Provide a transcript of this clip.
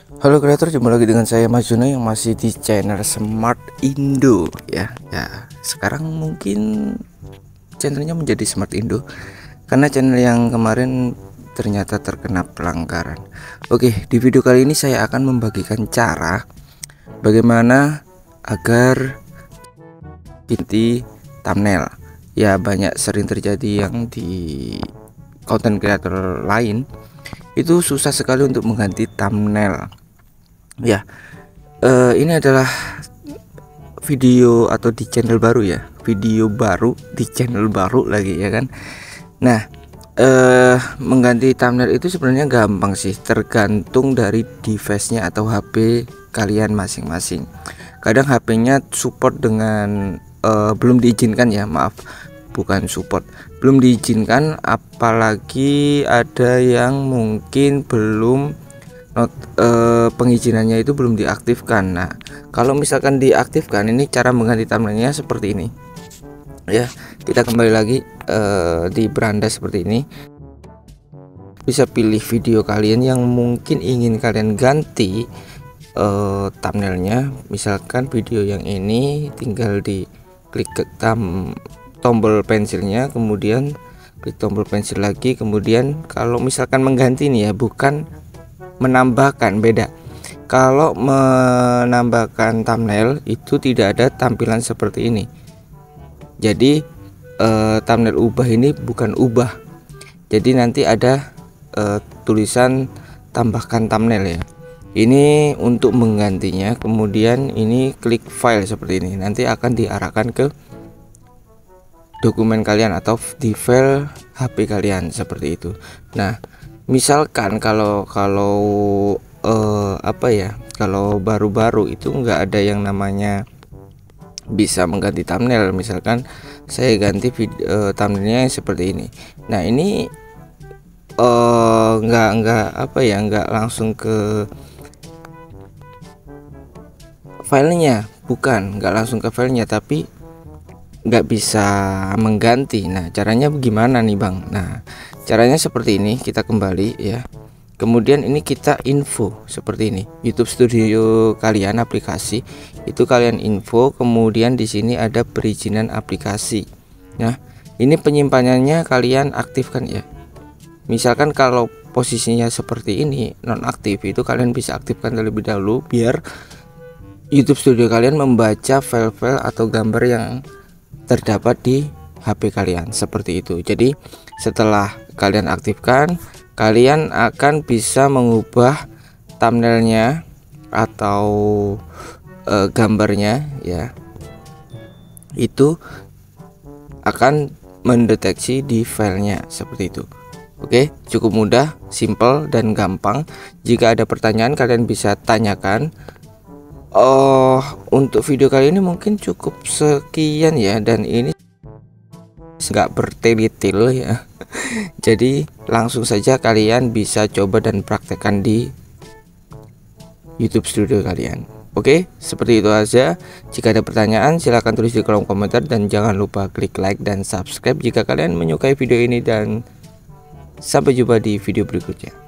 Halo kreator, jumpa lagi dengan saya Mas Juno yang masih di channel Smart Indo ya. Sekarang mungkin channelnya menjadi Smart Indo karena channel yang kemarin ternyata terkena pelanggaran. Oke, di video kali ini saya akan membagikan cara bagaimana agar ganti thumbnail. Ya, banyak sering terjadi yang di konten kreator lain itu susah sekali untuk mengganti thumbnail. Ya, ini adalah video atau di channel baru ya, video baru di channel baru lagi ya kan. Nah, mengganti thumbnail itu sebenarnya gampang sih, tergantung dari device-nya atau HP kalian masing-masing. Kadang HP-nya support dengan belum diizinkan ya, maaf, bukan support, belum diizinkan, apalagi ada yang mungkin belum pengizinannya itu belum diaktifkan. Nah, kalau misalkan diaktifkan, ini cara mengganti thumbnailnya seperti ini ya. Kita kembali lagi di beranda seperti ini, bisa pilih video kalian yang mungkin ingin kalian ganti thumbnailnya. Misalkan video yang ini, tinggal di klik ke tombol pensilnya, kemudian klik tombol pensil lagi, kemudian kalau misalkan mengganti nih ya, bukan menambahkan, beda. Kalau menambahkan thumbnail itu tidak ada tampilan seperti ini. Jadi thumbnail ubah ini bukan ubah. Jadi nanti ada tulisan tambahkan thumbnail ya. Ini untuk menggantinya. Kemudian ini klik file seperti ini. Nanti akan diarahkan ke dokumen kalian atau di file HP kalian seperti itu. Nah, misalkan kalau kalau baru-baru itu nggak ada yang namanya bisa mengganti thumbnail. Misalkan saya ganti thumbnailnya seperti ini. Nah, ini nggak langsung ke filenya, bukan nggak langsung ke filenya, tapi nggak bisa mengganti. Nah, caranya bagaimana nih Bang? Nah, caranya seperti ini. Kita kembali ya, kemudian ini kita info seperti ini, YouTube Studio kalian, aplikasi itu kalian info, kemudian di sini ada perizinan aplikasi. Nah, ini penyimpanannya kalian aktifkan ya. Misalkan kalau posisinya seperti ini nonaktif, itu kalian bisa aktifkan terlebih dahulu biar YouTube Studio kalian membaca file-file atau gambar yang terdapat di HP kalian seperti itu. Jadi setelah kalian aktifkan, kalian akan bisa mengubah thumbnailnya atau gambarnya ya. Itu akan mendeteksi di filenya seperti itu. Oke, cukup mudah, simple dan gampang. Jika ada pertanyaan kalian bisa tanyakan. Untuk video kali ini mungkin cukup sekian ya, dan ini nggak bertele-tele ya. Jadi langsung saja kalian bisa coba dan praktekkan di YouTube Studio kalian. Oke, seperti itu aja. Jika ada pertanyaan silahkan tulis di kolom komentar, dan jangan lupa klik like dan subscribe jika kalian menyukai video ini, dan sampai jumpa di video berikutnya.